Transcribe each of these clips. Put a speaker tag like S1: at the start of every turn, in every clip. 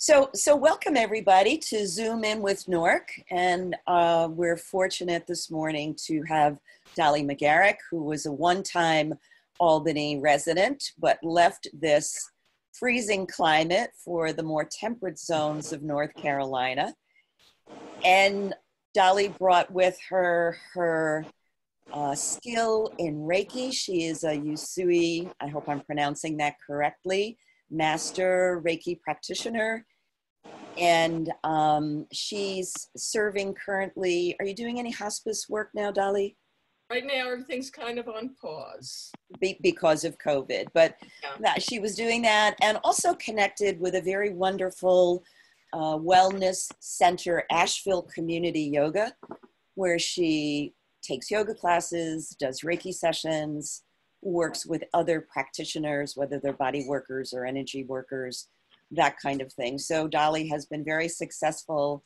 S1: So welcome everybody to Zoom in with Nork, and we're fortunate this morning to have Dolly Magarik, who was a one-time Albany resident, but left this freezing climate for the more temperate zones of North Carolina. And Dolly brought with her skill in Reiki. She is a Usui, I hope I'm pronouncing that correctly, master Reiki practitioner. And she's serving currently. Are you doing any hospice work now, Dolly?
S2: Right now, everything's kind of on pause.
S1: Because of COVID, but she was doing that, and also connected with a very wonderful wellness center, Asheville Community Yoga, where she takes yoga classes, does Reiki sessions, works with other practitioners, whether they're body workers or energy workers, that kind of thing. So Dolly has been very successful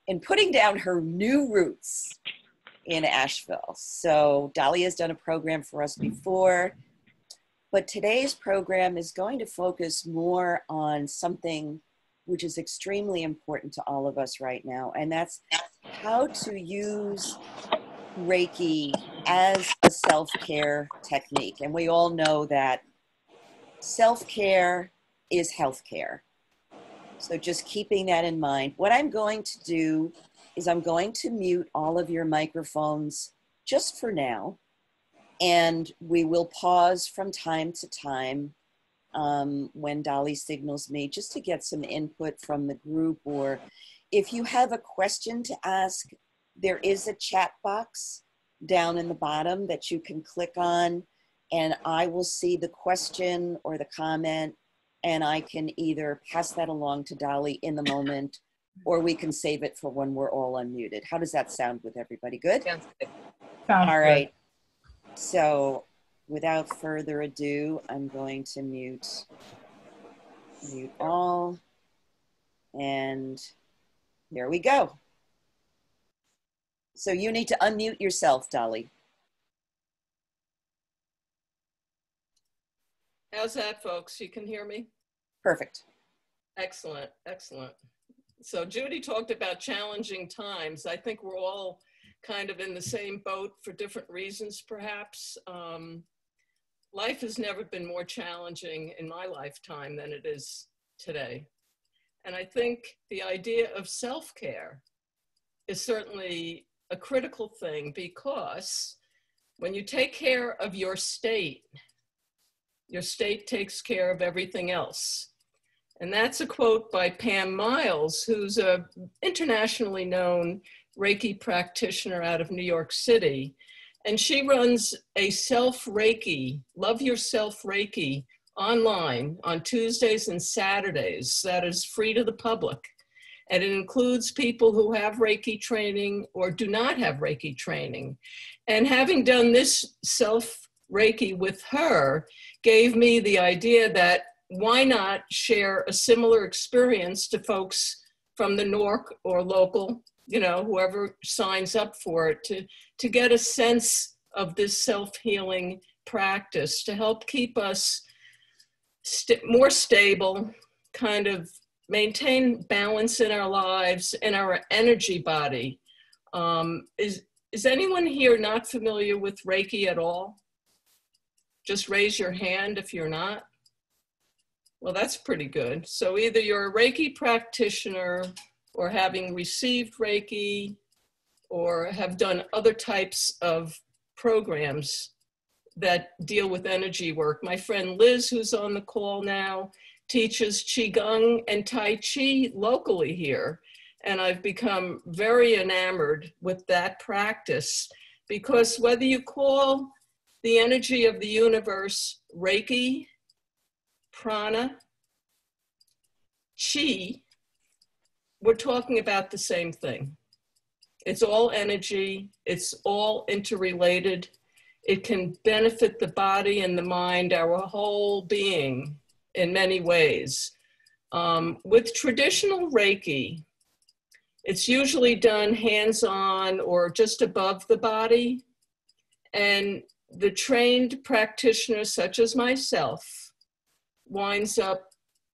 S1: in putting down her new roots in Asheville. So Dolly has done a program for us before, but today's program is going to focus more on something which is extremely important to all of us right now, and that's how to use Reiki as a self-care technique. And we all know that self-care is healthcare. So just keeping that in mind, what I'm going to do is I'm going to mute all of your microphones just for now. And we will pause from time to time when Dolly signals me, just to get some input from the group. Or if you have a question to ask, there is a chat box down in the bottom that you can click on, and I will see the question or the comment, and I can either pass that along to Dolly in the moment, or we can save it for when we're all unmuted. How does that sound with everybody? Good?
S2: Sounds good.
S1: All right. So without further ado, I'm going to mute all, and there we go. So you need to unmute yourself, Dolly.
S2: How's that, folks? You can hear me?
S1: Perfect.
S2: Excellent, excellent. So Judy talked about challenging times. I think we're all kind of in the same boat for different reasons, perhaps. Life has never been more challenging in my lifetime than it is today. And I think the idea of self-care is certainly a critical thing, because when you take care of your state takes care of everything else. And that's a quote by Pam Miles, who's an internationally known Reiki practitioner out of New York City. And she runs a self-Reiki, Love Yourself Reiki, online on Tuesdays and Saturdays. That is free to the public. And it includes people who have Reiki training or do not have Reiki training. And having done this self-Reiki with her gave me the idea that why not share a similar experience to folks from the NORC or local, whoever signs up for it, to get a sense of this self-healing practice to help keep us more stable, kind of maintain balance in our lives and our energy body. Is anyone here not familiar with Reiki at all? Just raise your hand if you're not. Well, that's pretty good. So either you're a Reiki practitioner, or having received Reiki, or have done other types of programs that deal with energy work. My friend Liz, who's on the call now, teaches Qigong and Tai Chi locally here. And I've become very enamored with that practice, because whether you call the energy of the universe Reiki, prana, chi, we're talking about the same thing. It's all energy, it's all interrelated. It can benefit the body and the mind, our whole being, in many ways. With traditional Reiki, it's usually done hands-on or just above the body. And the trained practitioner, such as myself, winds up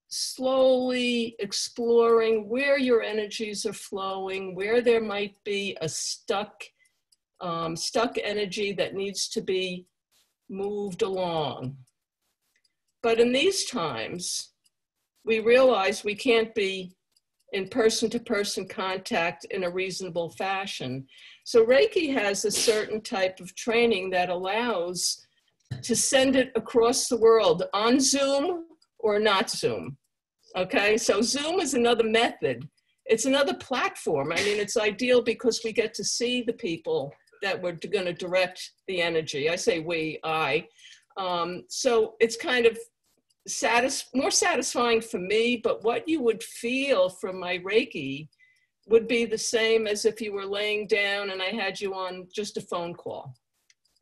S2: slowly exploring where your energies are flowing, where there might be a stuck energy that needs to be moved along. But in these times, we realize we can't be in person-to-person contact in a reasonable fashion. So Reiki has a certain type of training that allows to send it across the world on Zoom or not Zoom. Okay, so Zoom is another method. It's another platform. I mean, it's ideal because we get to see the people that we're going to direct the energy. I say we, I. So it's kind of more satisfying for me, but what you would feel from my Reiki would be the same as if you were laying down and I had you on just a phone call.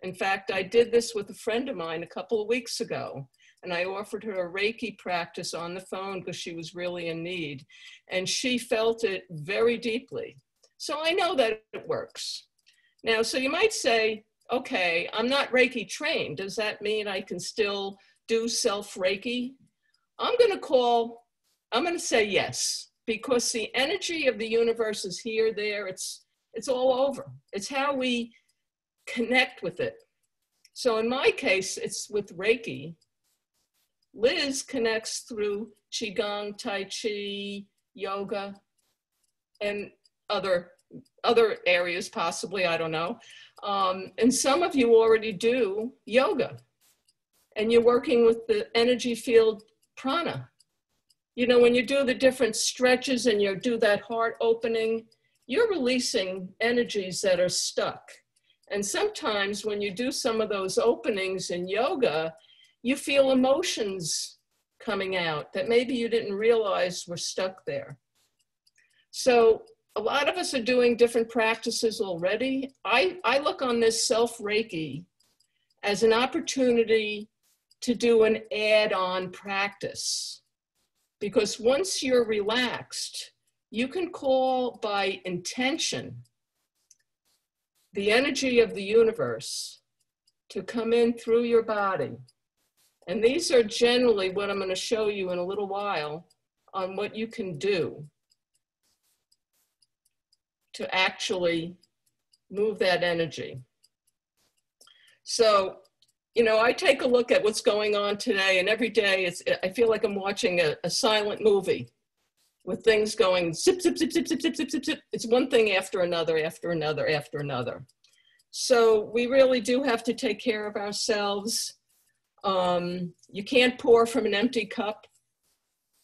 S2: In fact, I did this with a friend of mine a couple of weeks ago, and I offered her a Reiki practice on the phone because she was really in need, and she felt it very deeply. So I know that it works. Now, so you might say, okay, I'm not Reiki trained. Does that mean I can still do self-Reiki? I'm going to say yes, because the energy of the universe is here, there, it's all over. It's how we connect with it. So in my case, it's with Reiki. Liz connects through Qigong, Tai Chi, yoga, and other areas possibly, I don't know. And some of you already do yoga, and you're working with the energy field prana. You know, when you do the different stretches and you do that heart opening, you're releasing energies that are stuck. And sometimes when you do some of those openings in yoga, you feel emotions coming out that maybe you didn't realize were stuck there. So a lot of us are doing different practices already. I look on this self-Reiki as an opportunity to do an add-on practice. Because once you're relaxed, you can call by intention the energy of the universe to come in through your body. And these are generally what I'm going to show you in a little while on what you can do to actually move that energy. So, you know, I take a look at what's going on today, and every day I feel like I'm watching a silent movie with things going zip, zip, zip, zip, zip, zip, zip, zip, zip. It's one thing after another, after another, after another. So we really do have to take care of ourselves. You can't pour from an empty cup.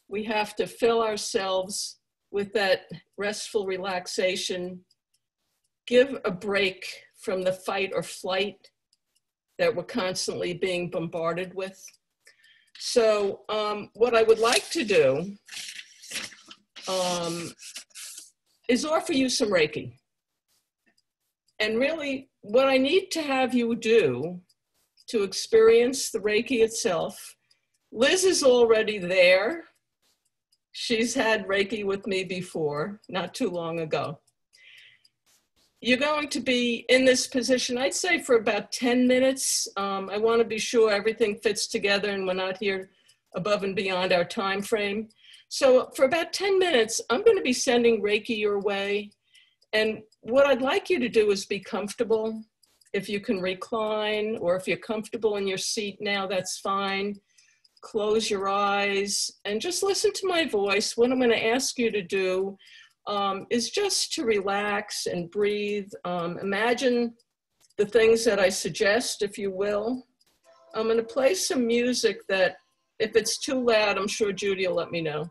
S2: We have to fill ourselves with that restful relaxation, give a break from the fight or flight that we're constantly being bombarded with. So what I would like to do is offer you some Reiki. And really what I need to have you do to experience the Reiki itself, Liz is already there. She's had Reiki with me before, not too long ago. You're going to be in this position, I'd say, for about 10 minutes. I want to be sure everything fits together and we're not here above and beyond our time frame. So for about 10 minutes, I'm going to be sending Reiki your way. And what I'd like you to do is be comfortable. If you can recline, or if you're comfortable in your seat now, that's fine. Close your eyes and just listen to my voice. What I'm going to ask you to do is just to relax and breathe. Imagine the things that I suggest, if you will. I'm going to play some music that, if it's too loud, I'm sure Judy will let me know,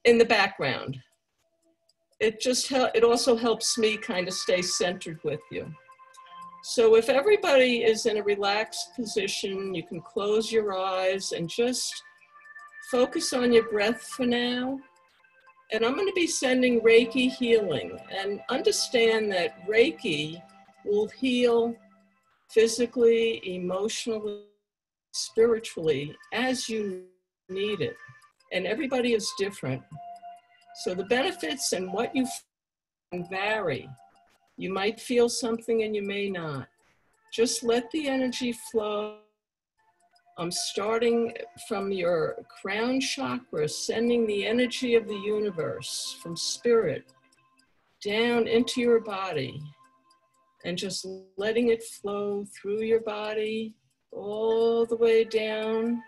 S2: in the background. It also helps me kind of stay centered with you. So if everybody is in a relaxed position, you can close your eyes and just focus on your breath for now. And I'm going to be sending Reiki healing, and understand that Reiki will heal physically, emotionally, spiritually as you need it. And everybody is different. So the benefits and what you feel vary. You might feel something and you may not. Just let the energy flow I'm starting from your crown chakra, sending the energy of the universe from spirit down into your body and just letting it flow through your body all the way down,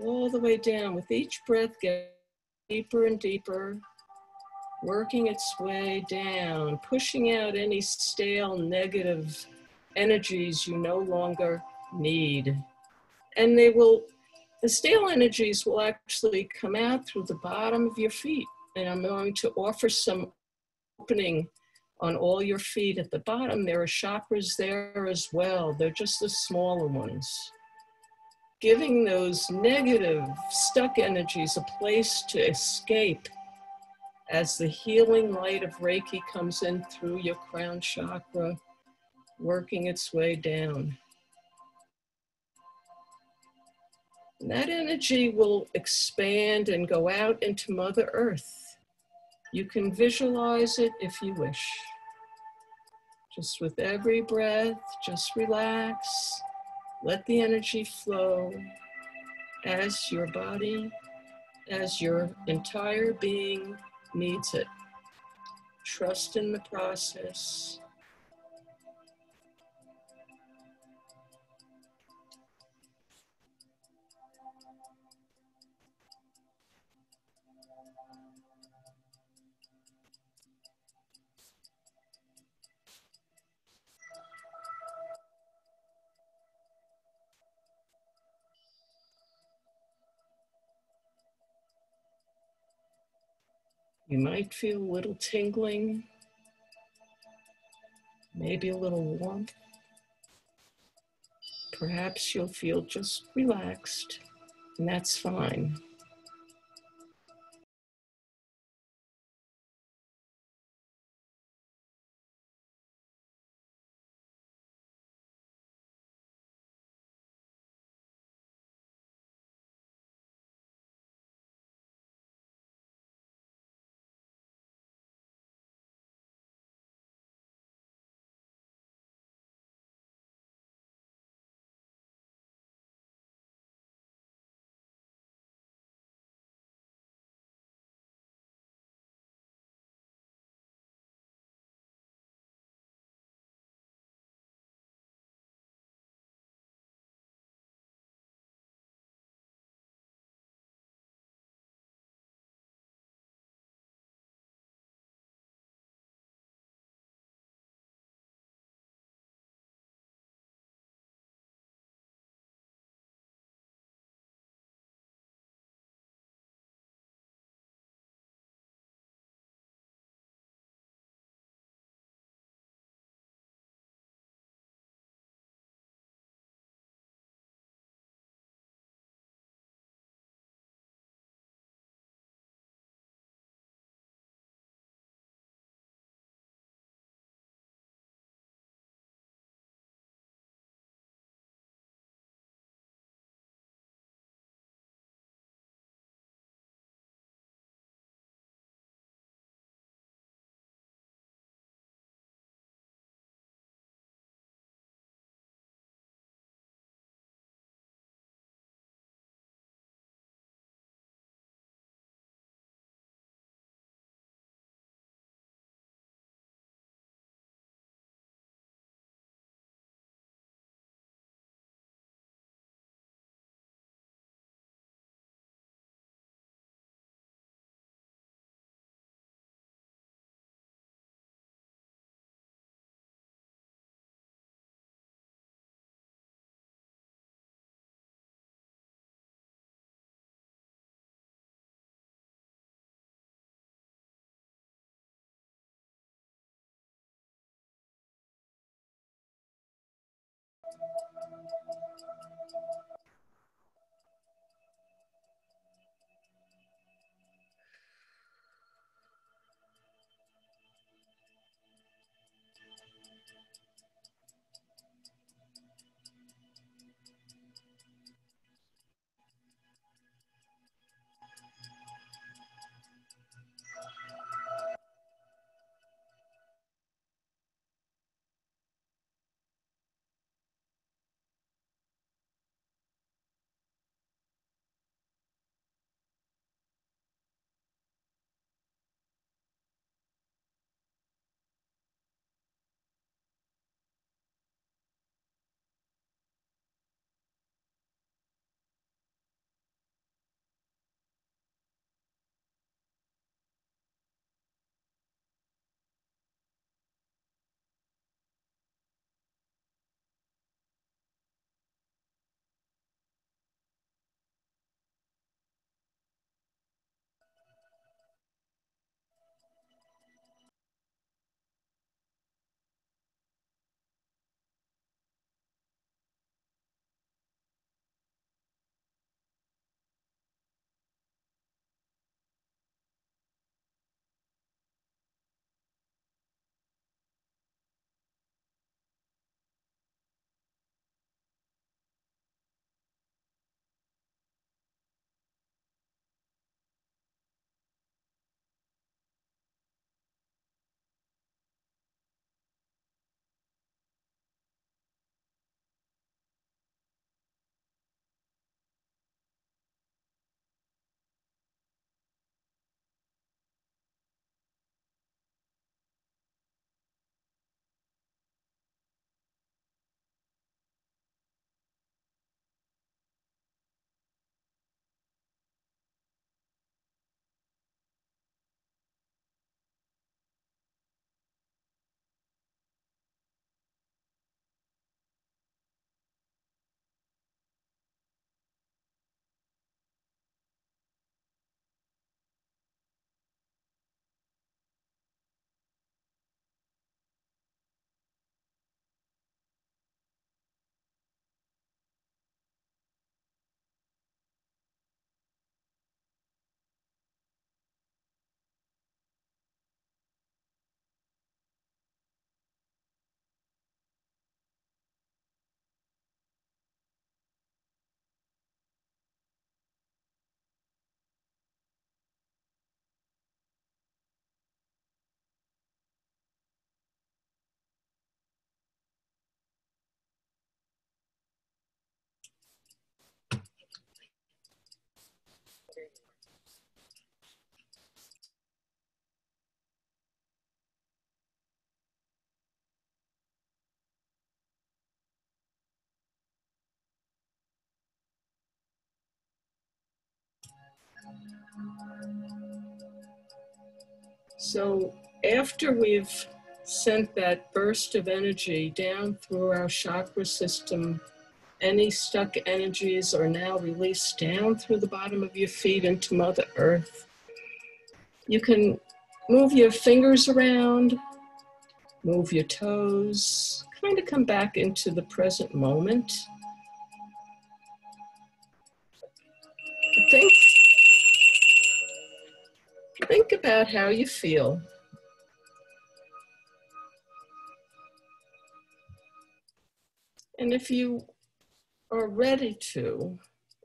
S2: all the way down. With each breath, get deeper and deeper, working its way down, pushing out any stale negative energies you no longer need. And the stale energies will actually come out through the bottom of your feet. And I'm going to offer some opening on all your feet. At the bottom, there are chakras there as well. They're just the smaller ones. Giving those negative, stuck energies a place to escape as the healing light of Reiki comes in through your crown chakra, working its way down. And that energy will expand and go out into Mother Earth. You can visualize it if you wish. Just with every breath, just relax. Let the energy flow as your body, as your entire being needs it. Trust in the process. You might feel a little tingling, maybe a little warmth. Perhaps you'll feel just relaxed, and that's fine. So after we've sent that burst of energy down through our chakra system, any stuck energies are now released down through the bottom of your feet into Mother Earth. You can move your fingers around, move your toes, kind of come back into the present moment. Think about how you feel. And if you are ready to,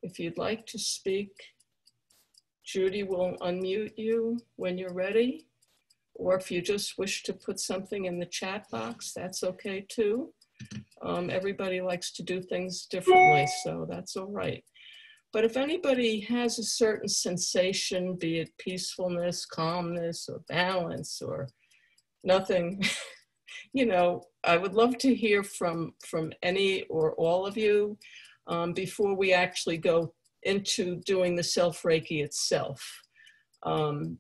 S2: if you'd like to speak, Judy will unmute you when you're ready. Or if you just wish to put something in the chat box, that's okay too. Everybody likes to do things differently, so that's all right. But if anybody has a certain sensation, be it peacefulness, calmness, or balance, or nothing, you know, I would love to hear from any or all of you before we actually go into doing the self-Reiki itself.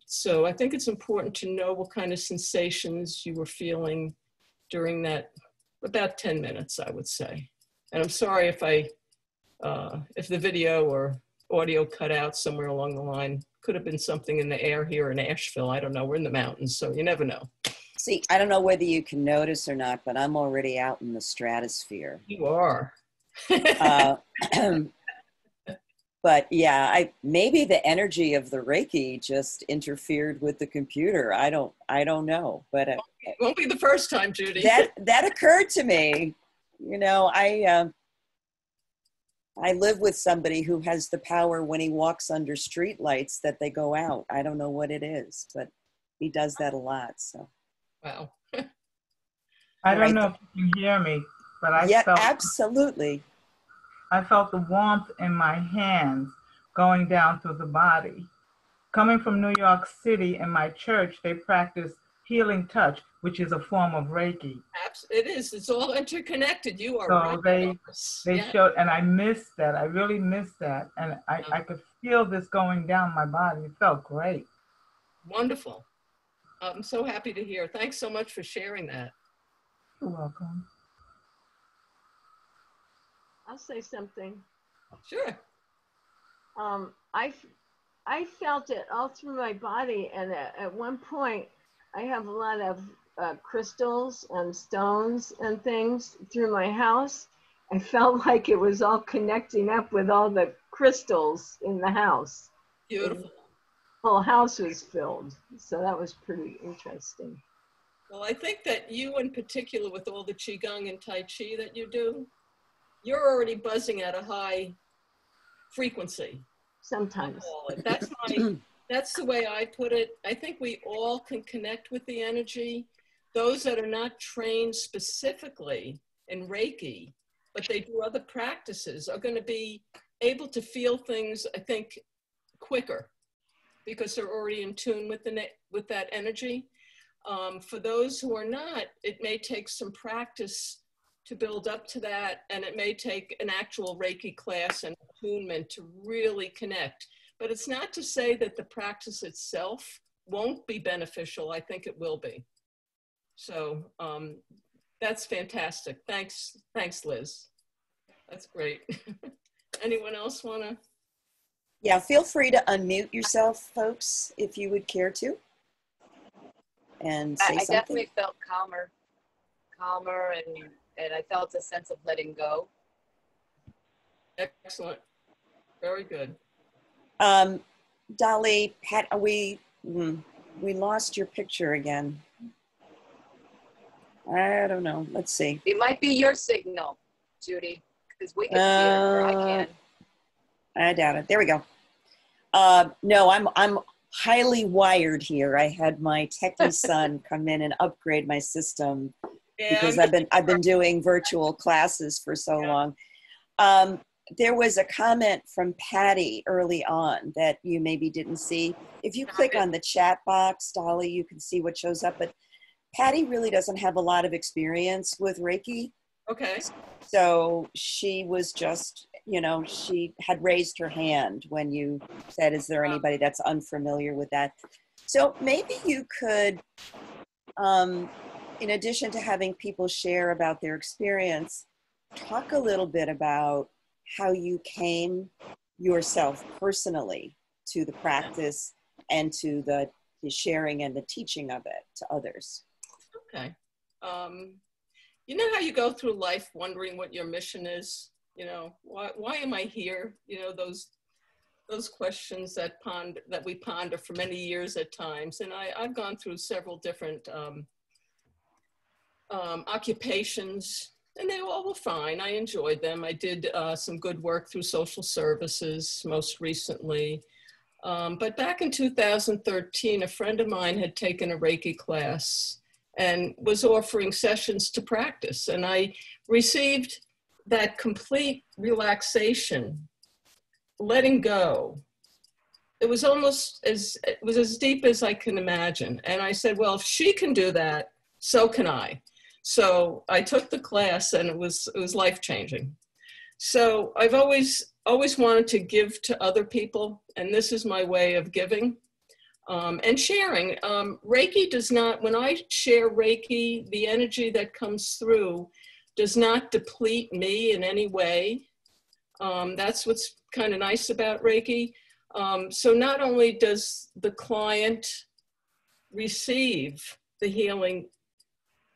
S2: So I think it's important to know what kind of sensations you were feeling during that about 10 minutes, I would say. And I'm sorry if the video or audio cut out somewhere along the line. Could have been something in the air here in Asheville. I don't know. We're in the mountains, so you never know.
S1: See, I don't know whether you can notice or not, but I'm already out in the stratosphere.
S2: You are.
S1: But yeah, maybe the energy of the Reiki just interfered with the computer. I don't know, but
S2: it won't be the first time, Judy.
S1: That occurred to me. You know, I live with somebody who has the power when he walks under street lights that they go out. I don't know what it is, but he does that a lot. So.
S2: Wow.
S3: I don't know if you can hear me, but
S1: absolutely.
S3: I felt the warmth in my hands going down through the body. Coming from New York City, in my church, they practice healing touch, which is a form of Reiki.
S2: It is. It's all interconnected. You are
S3: so
S2: right.
S3: They showed, and I missed that. I really missed that. And I could feel this going down my body. It felt great.
S2: Wonderful. I'm so happy to hear. Thanks so much for sharing that.
S3: You're welcome.
S4: I'll say something.
S2: Sure.
S4: I felt it all through my body, and at one point, I have a lot of crystals and stones and things through my house. I felt like it was all connecting up with all the crystals in the house.
S2: Beautiful.
S4: The whole house was filled, so that was pretty interesting.
S2: Well, I think that you in particular, with all the Qigong and Tai Chi that you do, you're already buzzing at a high frequency.
S4: Sometimes.
S2: That's the way I put it. I think we all can connect with the energy. Those that are not trained specifically in Reiki, but they do other practices, are going to be able to feel things, I think, quicker, because they're already in tune with that energy. For those who are not, it may take some practice to build up to that, and it may take an actual Reiki class and attunement to really connect. But it's not to say that the practice itself won't be beneficial. I think it will be. So that's fantastic. Thanks, Liz. That's great. Anyone else want to?
S1: Yeah, feel free to unmute yourself, folks, if you would care to. And say something.
S5: I definitely felt calmer, and I felt a sense of letting go.
S2: Excellent. Very good.
S1: Dolly, we lost your picture again. I don't know. Let's see.
S5: It might be your signal, Judy, because we can see it, or I can.
S1: I doubt it. There we go. No, I'm highly wired here. I had my techie son come in and upgrade my system because I've been doing virtual classes for so long. There was a comment from Patty early on that you maybe didn't see. If you click on the chat box, Dolly, you can see what shows up. But Patty really doesn't have a lot of experience with Reiki.
S2: Okay.
S1: So she was just, you know, she had raised her hand when you said, is there anybody that's unfamiliar with that? So maybe you could, in addition to having people share about their experience, talk a little bit about how you came yourself personally to the practice and to the sharing and the teaching of it to others.
S2: Okay. You know how you go through life wondering what your mission is? You know, why am I here? You know, those questions that we ponder for many years at times. And I've gone through several different occupations, and they all were fine. I enjoyed them. I did some good work through social services most recently. But back in 2013, a friend of mine had taken a Reiki class and was offering sessions to practice. And I received that complete relaxation, letting go. It was as deep as I can imagine. And I said, well, if she can do that, so can I. So I took the class, and it was life-changing. So I've always wanted to give to other people, and this is my way of giving and sharing. Reiki does not, when I share Reiki, the energy that comes through does not deplete me in any way. That's what's kind of nice about Reiki. So not only does the client receive the healing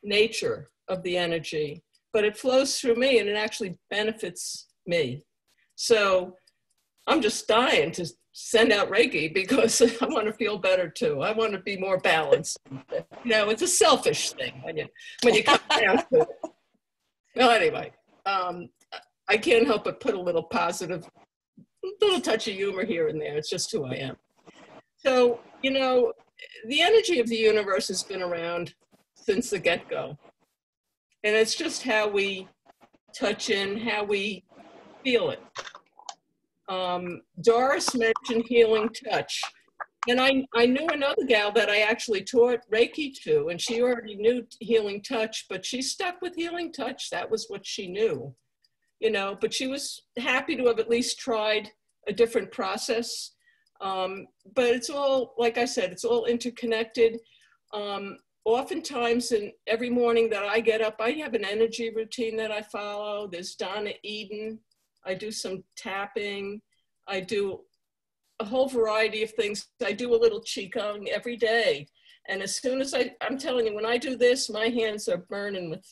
S2: nature of the energy, but it flows through me and it actually benefits me. So I'm just dying to send out Reiki because I want to feel better too. I want to be more balanced. You know, it's a selfish thing when you come down to it. Well, anyway, I can't help but put a little positive, little touch of humor here and there. It's just who I am. So, you know, the energy of the universe has been around since the get-go. And it's just how we touch in, how we feel it. Doris mentioned healing touch. And I knew another gal that I actually taught Reiki to, and she already knew healing touch, but she stuck with healing touch. That was what she knew, you know, but she was happy to have at least tried a different process. But it's all, like I said, it's all interconnected. Oftentimes, in every morning that I get up, I have an energy routine that I follow. There's Donna Eden. I do some tapping. I do a whole variety of things. I do a little Qigong every day. And as soon as I'm telling you, when I do this, my hands are burning with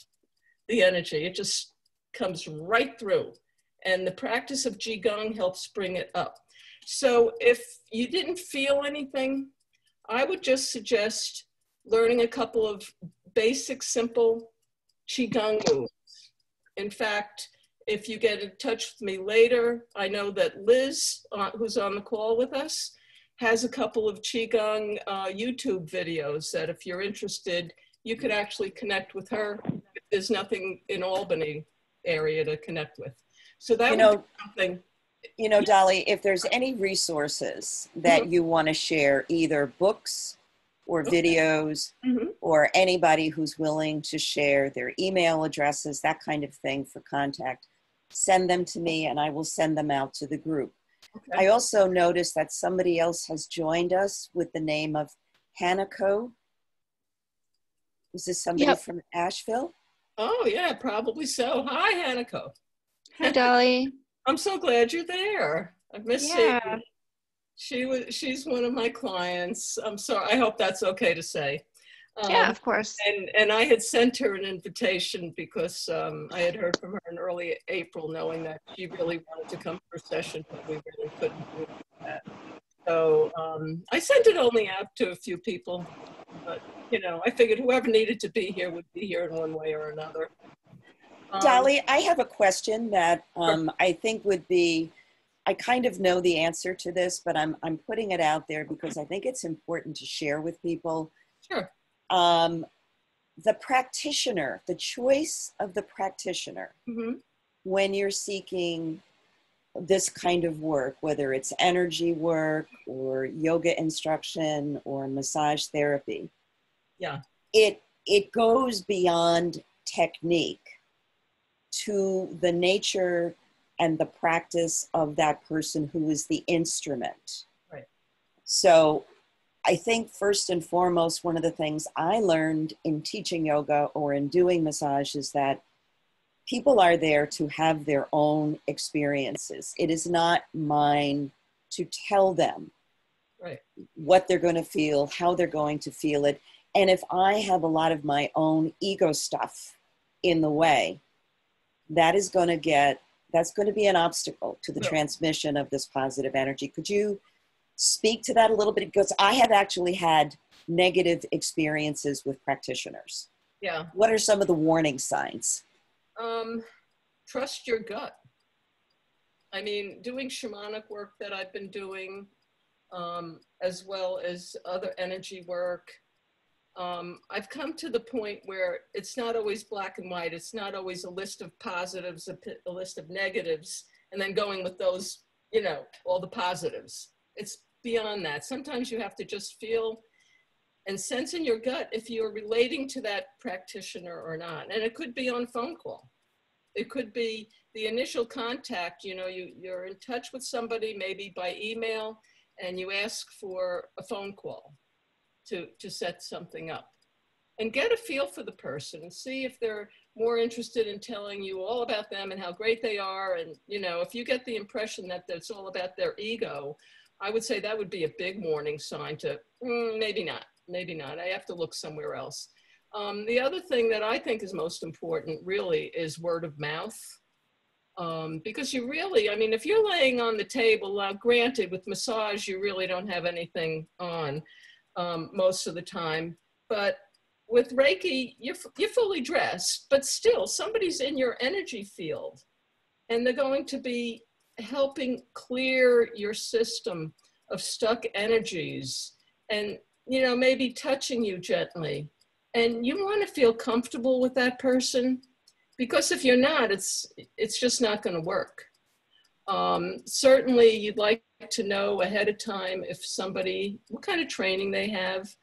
S2: the energy. It just comes right through. And the practice of Qigong helps bring it up. So if you didn't feel anything, I would just suggest learning a couple of basic, simple Qigong moves. In fact, if you get in touch with me later, I know that Liz, who's on the call with us, has a couple of Qigong YouTube videos that if you're interested, you could actually connect with her. There's nothing in Albany area to connect with. So that would be something.
S1: You know, Dolly, if there's any resources that you want to share, either books or videos, or anybody who's willing to share their email addresses, that kind of thing for contact, send them to me and I will send them out to the group. Okay. I also noticed that somebody else has joined us with the name of Hanako. Is this somebody from Asheville?
S2: Oh yeah, probably so. Hi, Hanako.
S6: Hi, Dolly.
S2: I'm so glad you're there. I've missed seeing you. She's one of my clients. I'm sorry. I hope that's okay to say.
S6: Yeah, of course.
S2: And I had sent her an invitation because I had heard from her in early April, knowing that she really wanted to come for a session, but we really couldn't do that. So I sent it only out to a few people, but you know, I figured whoever needed to be here would be here in one way or another.
S1: Dolly, I have a question that I think would be, I kind of know the answer to this, but I'm putting it out there because I think it's important to share with people.
S2: Sure.
S1: The practitioner, the choice of the practitioner, when you're seeking this kind of work, whether it's energy work or yoga instruction or massage therapy, it goes beyond technique. to the nature and the practice of that person who is the instrument.
S2: Right.
S1: So I think first and foremost, one of the things I learned in teaching yoga or in doing massage is that people are there to have their own experiences. It is not mine to tell them
S2: Right.
S1: what they're going to feel, how they're going to feel it. And if I have a lot of my own ego stuff in the way, that's going to be an obstacle to the transmission of this positive energy. Could you speak to that a little bit? Because I have actually had negative experiences with practitioners.
S2: Yeah.
S1: What are some of the warning signs?
S2: Trust your gut. I mean, doing shamanic work that I've been doing, as well as other energy work, I've come to the point where it's not always black and white. It's not always a list of positives, a list of negatives, and then going with those, all the positives. It's beyond that. Sometimes you have to just feel and sense in your gut if you're relating to that practitioner or not. And it could be on phone call. It could be the initial contact, you're in touch with somebody, maybe by email, and you ask for a phone call to set something up. And get a feel for the person and see if they're more interested in telling you all about them and how great they are. And, if you get the impression that it's all about their ego, I would say that would be a big warning sign to maybe not. I have to look somewhere else. The other thing that I think is most important really is word of mouth. Because if you're laying on the table, granted with massage, you really don't have anything on most of the time, but with Reiki, you're fully dressed, but still somebody's in your energy field and they're going to be helping clear your system of stuck energies and, maybe touching you gently. And you want to feel comfortable with that person, because if you're not, it's just not going to work. Certainly you'd like to know ahead of time what kind of training they have.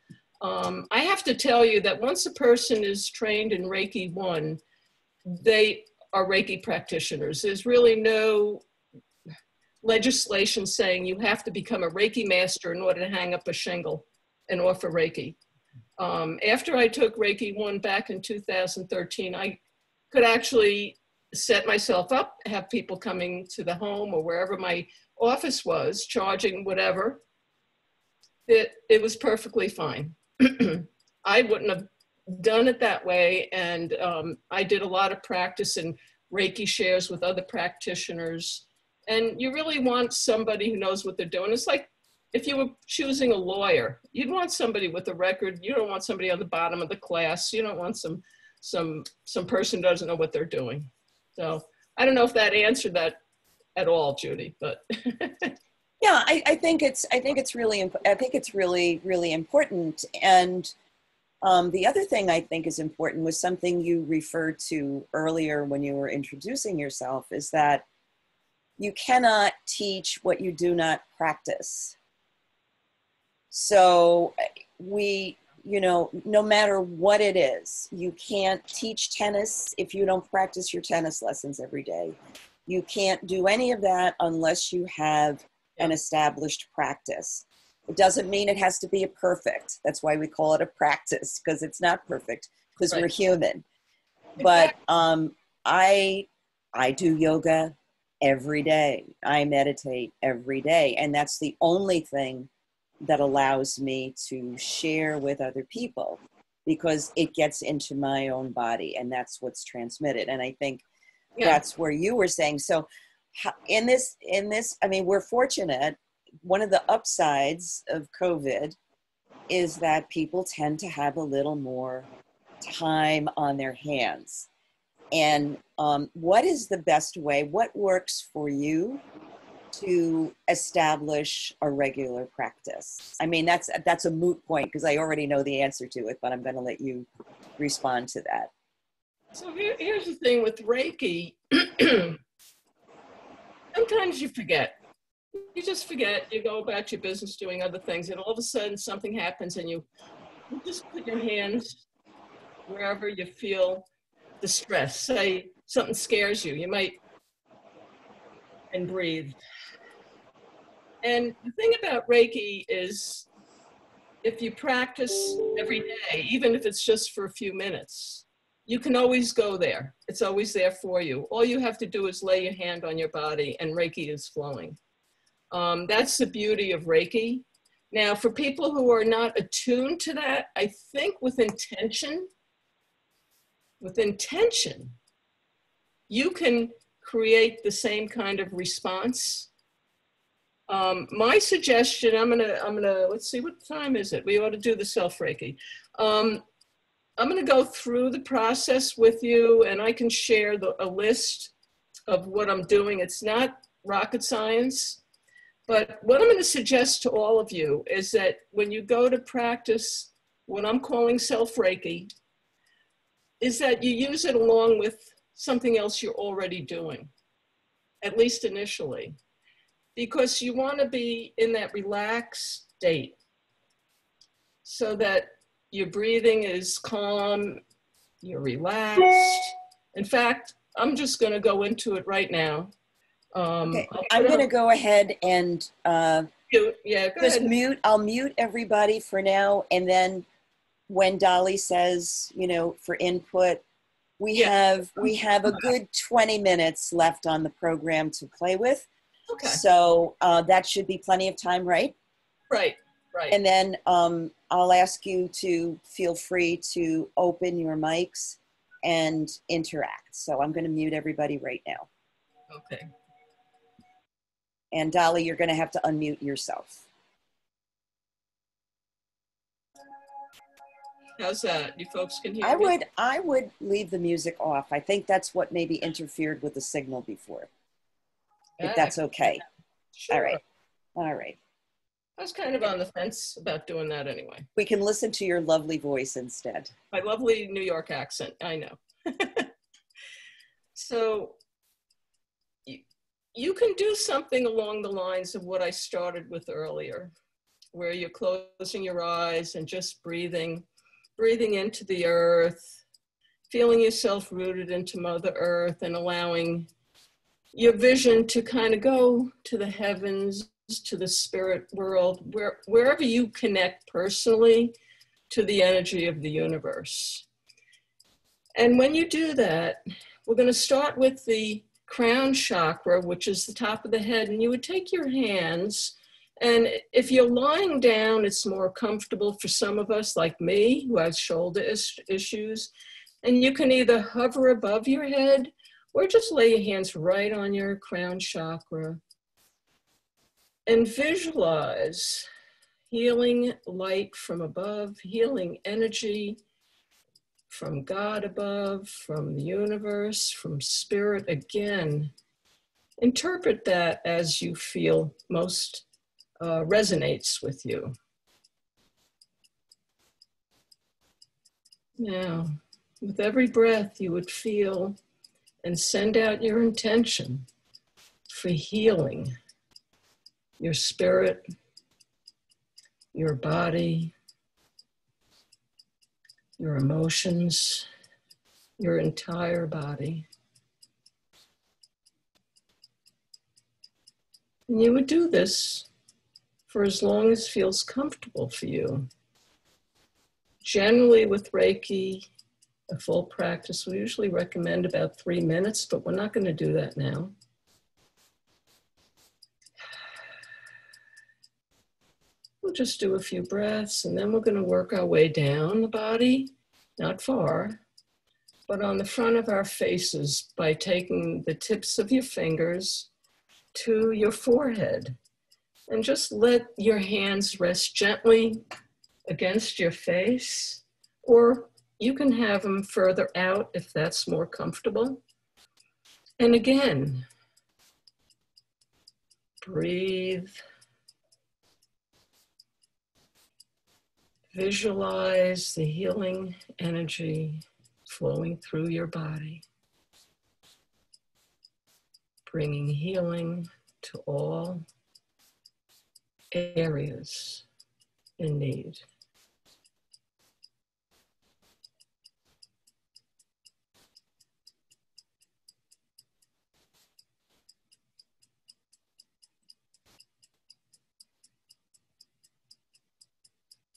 S2: I have to tell you that once a person is trained in Reiki 1, they are Reiki practitioners. There's really no legislation saying you have to become a Reiki master in order to hang up a shingle and offer Reiki. After I took Reiki 1 back in 2013, I could actually set myself up, have people coming to the home or wherever my office was, charging whatever. It was perfectly fine. I wouldn't have done it that way. And I did a lot of practice in Reiki shares with other practitioners. And you really want somebody who knows what they're doing. It's like if you were choosing a lawyer, you'd want somebody with a record. You don't want somebody on the bottom of the class. You don't want some person who doesn't know what they're doing. So I don't know if that answered that at all, Judy, but.
S1: Yeah, I think it's really, really important. And the other thing I think is important was something you referred to earlier when you were introducing yourself, is that you cannot teach what you do not practice. So no matter what it is, you can't teach tennis if you don't practice your tennis lessons every day. You can't do any of that unless you have an established practice. It doesn't mean it has to be a perfect. That's why we call it a practice, because it's not perfect, because we're human. But I do yoga every day. I meditate every day. And that's the only thing that allows me to share with other people, because it gets into my own body and that's what's transmitted. And I think that's where you were saying. So in this, I mean, we're fortunate. One of the upsides of COVID is that people tend to have a little more time on their hands. And what is the best way? What works for you to establish a regular practice? I mean, that's a moot point because I already know the answer to it, but I'm going to let you respond to that.
S2: So here's the thing with Reiki. Sometimes you forget. You just forget. You go about your business doing other things, and all of a sudden something happens, and you just put your hands wherever you feel the stress. Say something scares you, you might, and breathe. And the thing about Reiki is if you practice every day, even if it's just for a few minutes, you can always go there. It's always there for you. All you have to do is lay your hand on your body and Reiki is flowing. That's the beauty of Reiki. Now, for people who are not attuned to that, I think with intention, you can create the same kind of response. My suggestion, I'm gonna, let's see, what time is it? We ought to do the self-Reiki. I'm gonna go through the process with you and I can share a list of what I'm doing. It's not rocket science, but what I'm gonna suggest to all of you is that when you go to practice what I'm calling self-Reiki, is that you use it along with something else you're already doing, at least initially, because you want to be in that relaxed state so that your breathing is calm, you're relaxed. In fact, I'm just going to go into it right now.
S1: Okay, I'm going to go ahead and
S2: go
S1: just
S2: ahead.
S1: mute. I'll mute everybody for now, and then when Dolly says, you know, for input, we have a good 20 minutes left on the program to play with.
S2: Okay.
S1: So that should be plenty of time, right?
S2: Right.
S1: And then I'll ask you to feel free to open your mics and interact. So I'm going to mute everybody right now.
S2: Okay.
S1: And Dolly, you're going to have to unmute yourself.
S2: How's that? You folks can hear me?
S1: I would leave the music off. I think that's what maybe interfered with the signal before. If that's okay.
S2: Sure.
S1: All right.
S2: I was kind of on the fence about doing that anyway.
S1: We can listen to your lovely voice instead.
S2: My lovely New York accent, I know. So you can do something along the lines of what I started with earlier, where you're closing your eyes and just breathing into the earth, feeling yourself rooted into Mother Earth and allowing your vision to kind of go to the heavens, to the spirit world, wherever you connect personally to the energy of the universe. And when you do that, we're going to start with the crown chakra, which is the top of the head, and you would take your hands, and if you're lying down, it's more comfortable for some of us, like me, who has shoulder issues, and you can either hover above your head or just lay your hands right on your crown chakra and visualize healing light from above, healing energy from God above, from the universe, from spirit. Again, interpret that as you feel most resonates with you. Now, with every breath, you would feel and send out your intention for healing your spirit, your body, your emotions, your entire body. And you would do this for as long as feels comfortable for you. Generally with Reiki, a full practice, we usually recommend about 3 minutes, but we're not going to do that now. We'll just do a few breaths, and then we're going to work our way down the body, not far, but on the front of our faces by taking the tips of your fingers to your forehead. And just let your hands rest gently against your face, or you can have them further out if that's more comfortable. And again, breathe. Visualize the healing energy flowing through your body, bringing healing to all areas in need.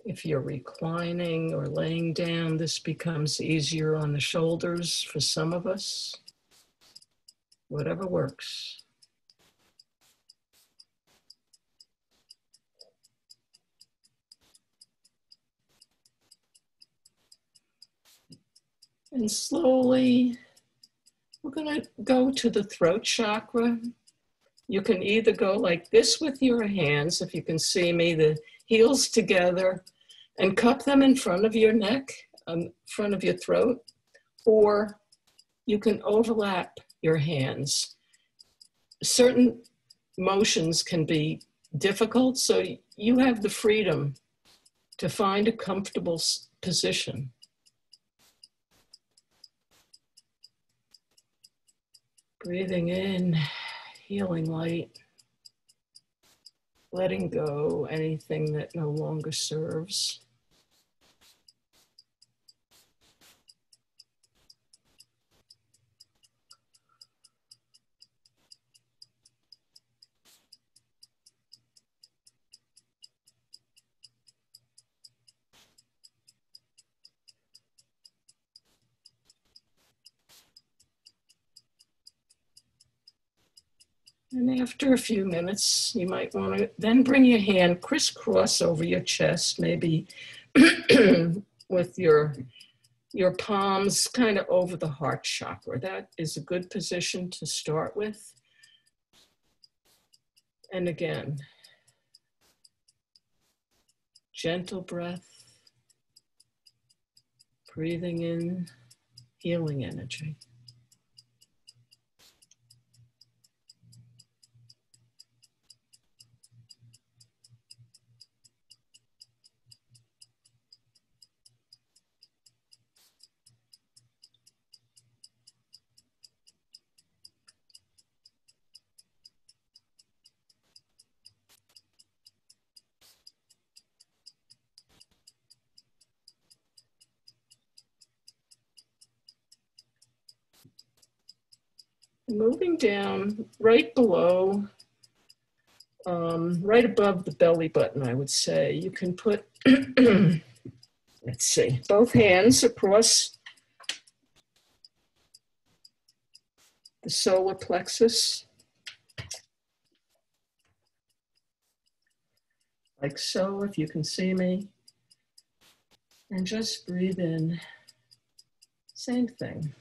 S2: If you're reclining or laying down, this becomes easier on the shoulders for some of us. Whatever works. And slowly, we're going to go to the throat chakra. You can either go like this with your hands, if you can see me, the heels together, and cup them in front of your neck, front of your throat, or you can overlap your hands. Certain motions can be difficult, so you have the freedom to find a comfortable position. Breathing in, healing light, letting go anything that no longer serves. And after a few minutes, you might want to then bring your hand crisscross over your chest, maybe with your palms kind of over the heart chakra. That is a good position to start with. And again, gentle breath, breathing in healing energy. Moving down right below, right above the belly button, I would say, you can put, let's see, both hands across the solar plexus, like so, if you can see me. And just breathe in, same thing.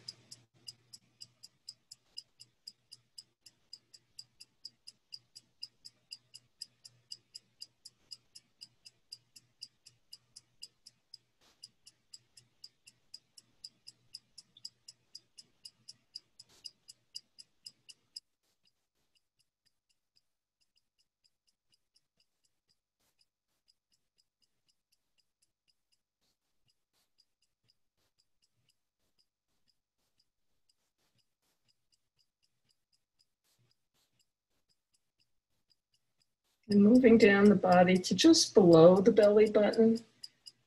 S2: And moving down the body to just below the belly button,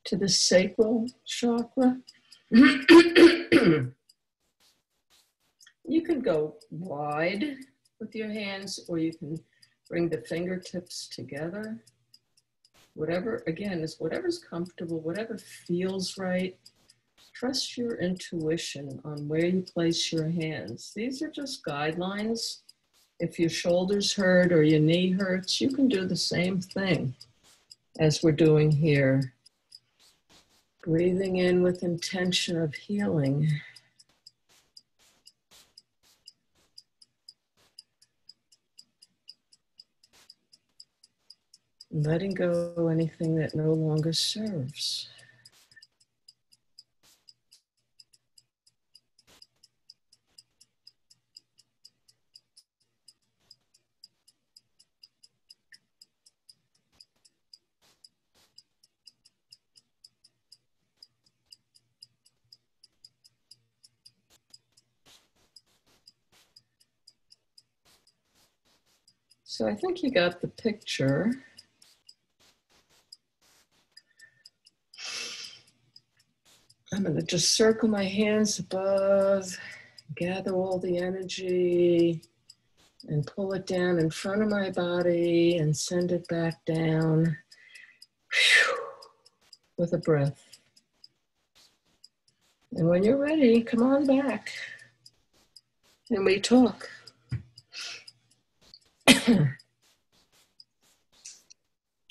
S2: to the sacral chakra. You can go wide with your hands, or you can bring the fingertips together. Whatever, again, is whatever's comfortable, whatever feels right. Trust your intuition on where you place your hands. These are just guidelines. If your shoulders hurt or your knee hurts, you can do the same thing as we're doing here. Breathing in with intention of healing. Letting go anything that no longer serves. So I think you got the picture. I'm going to just circle my hands above, gather all the energy, and pull it down in front of my body and send it back down. Whew. with a breath. And when you're ready, come on back and we talk.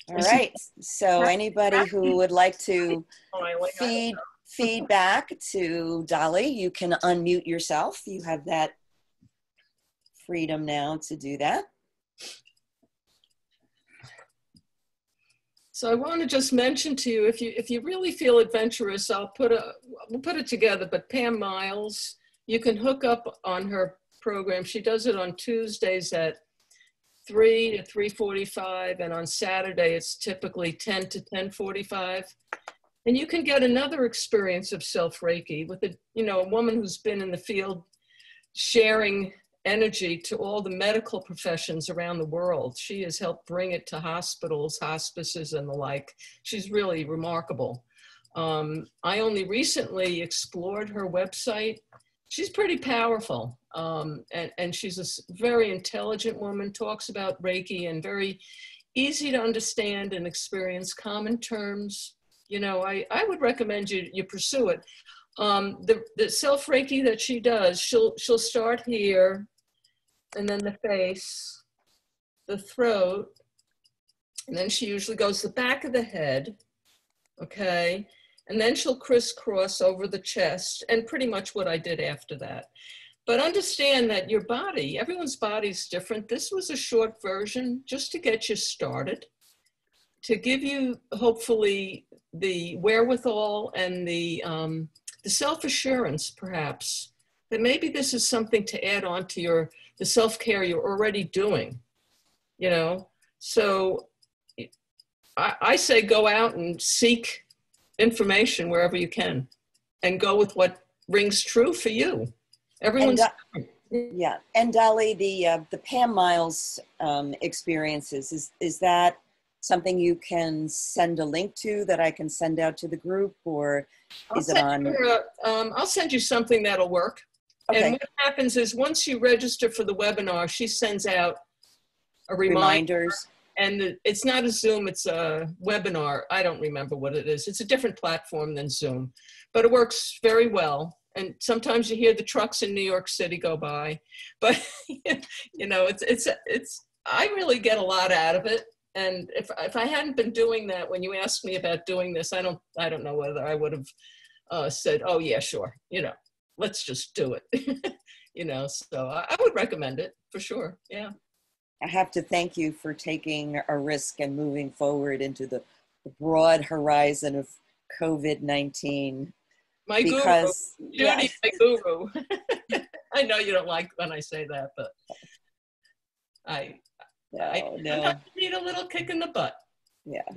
S1: All right. So anybody who would like to feedback to Dolly, you can unmute yourself. You have that freedom now to do that.
S2: So I want to just mention to you, if you really feel adventurous, we'll put it together. But Pam Miles, you can hook up on her program. She does it on Tuesdays at 3 to 3:45, and on Saturday it's typically 10 to 10:45. And you can get another experience of self-Reiki with a woman who's been in the field sharing energy to all the medical professions around the world. She has helped bring it to hospitals, hospices, and the like. She's really remarkable. I only recently explored her website. She's pretty powerful, and she's a very intelligent woman, talks about Reiki and very easy to understand and experience common terms. I would recommend you pursue it. The self-Reiki that she does, she'll start here, and then the face, the throat, and then she usually goes the back of the head, okay? And then she'll crisscross over the chest, and pretty much what I did after that. But understand that your body, everyone's body's different. This was a short version just to get you started, to give you hopefully the wherewithal and the self-assurance, perhaps, that maybe this is something to add on to the self-care you're already doing, So I say go out and seek information wherever you can and go with what rings true for you. Everyone's
S1: yeah. And Dolly, the Pam Miles experiences, is that something you can send a link to that I can send out to the group, or is it on?
S2: I'll send you something that'll work. Okay. And what happens is once you register for the webinar, she sends out a reminders. And it's not a Zoom, it's a webinar. I don't remember what it is. It's a different platform than Zoom, but it works very well. And sometimes you hear the trucks in New York City go by, but I really get a lot out of it. And if I hadn't been doing that, when you asked me about doing this, I don't know whether I would have said, oh yeah, sure. Let's just do it. So I would recommend it for sure. Yeah.
S1: I have to thank you for taking a risk and moving forward into the broad horizon of COVID-19.
S2: My guru, Judy, yes. My guru. I know you don't like when I say that, but I need a little kick in the butt.
S1: Yeah.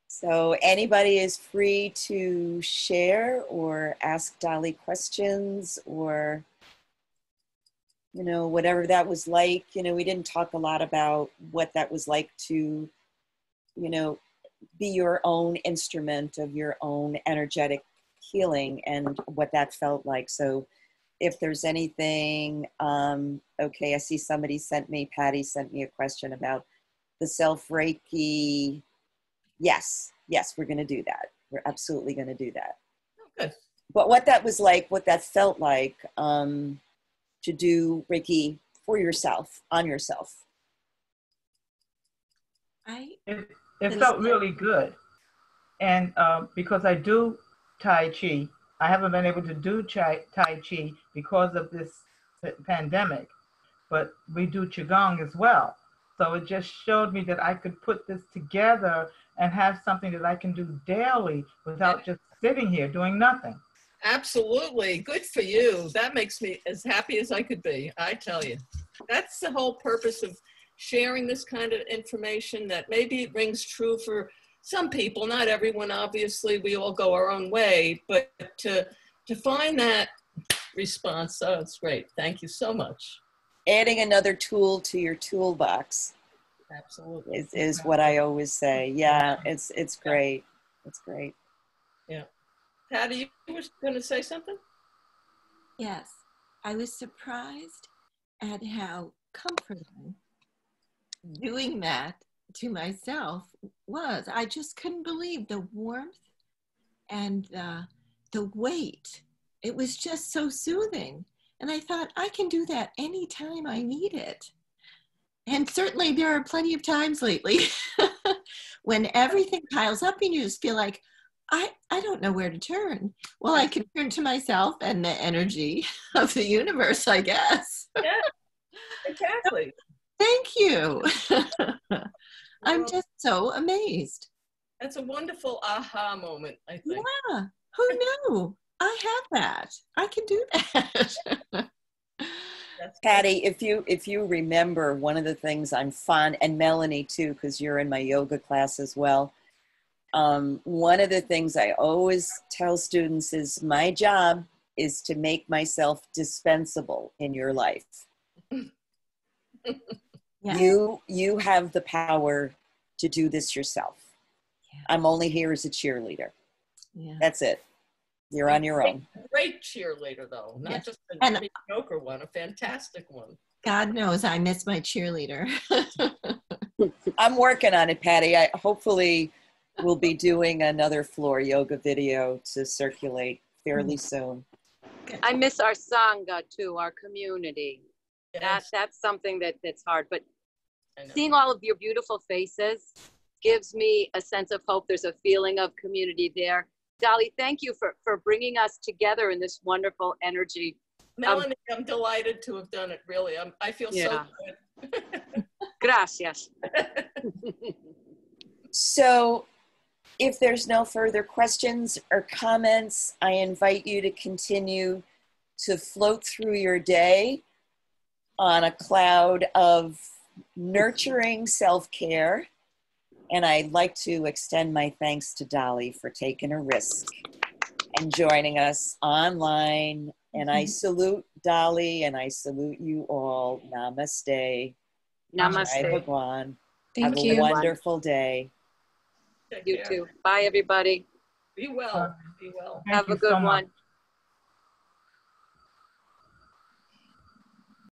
S2: So
S1: anybody is free to share or ask Dolly questions or whatever that was like. We didn't talk a lot about what that was like to, be your own instrument of your own energetic healing and what that felt like. So if there's anything, okay, I see Patty sent me a question about the self-Reiki. Yes, we're going to do that. We're absolutely going to do that.
S2: Okay. But
S1: what that was like, what that felt like, to do Reiki for yourself, on yourself.
S3: It felt really good. And because I do Tai Chi, I haven't been able to do Tai Chi because of this pandemic, but we do Qigong as well. So it just showed me that I could put this together and have something that I can do daily without just sitting here doing nothing.
S2: Absolutely. Good for you. That makes me as happy as I could be. I tell you, that's the whole purpose of sharing this kind of information, that maybe it rings true for some people, not everyone, obviously, we all go our own way, but to find that response, oh, it's great. Thank you so much.
S1: Adding another tool to your toolbox.
S2: Absolutely.
S1: Is what I always say. Yeah, it's great. It's great.
S2: Yeah. Patty, you were going to say something?
S7: Yes. I was surprised at how comforting doing that to myself was. I just couldn't believe the warmth and the weight. It was just so soothing. And I thought, I can do that anytime I need it. And certainly there are plenty of times lately when everything piles up and you just feel like, I don't know where to turn. Well, I can turn to myself and the energy of the universe, I guess.
S2: Yeah, exactly.
S7: Thank you. I'm just so amazed.
S2: That's a wonderful aha moment, I think.
S7: Yeah, who knew? I have that. I can do that.
S1: Patty, if you remember, one of the things I'm fond, and Melanie too, because you're in my yoga class as well. One of the things I always tell students is my job is to make myself dispensable in your life. Yeah. You have the power to do this yourself. Yeah. I'm only here as a cheerleader. Yeah. That's it. You're on your own.
S2: Great cheerleader, though. Not just a mediocre one, a fantastic one.
S7: God knows I miss my cheerleader.
S1: I'm working on it, Patty. I hopefully will be doing another floor yoga video to circulate fairly soon.
S5: I miss our Sangha, too, our community. Yes. That's something that's hard. But seeing all of your beautiful faces gives me a sense of hope. There's a feeling of community there. Dolly, thank you for bringing us together in this wonderful energy.
S2: Melanie, I'm delighted to have done it, really. I feel so good.
S5: Gracias.
S1: So if there's no further questions or comments, I invite you to continue to float through your day on a cloud of nurturing self-care. And I'd like to extend my thanks to Dolly for taking a risk and joining us online. And I salute Dolly and I salute you all. Namaste.
S5: Namaste.
S1: Bhagwan.
S6: Thank
S1: Have
S6: you.
S1: a wonderful day.
S5: You too. Bye, everybody.
S2: Be well. Be well.
S5: Have a good one.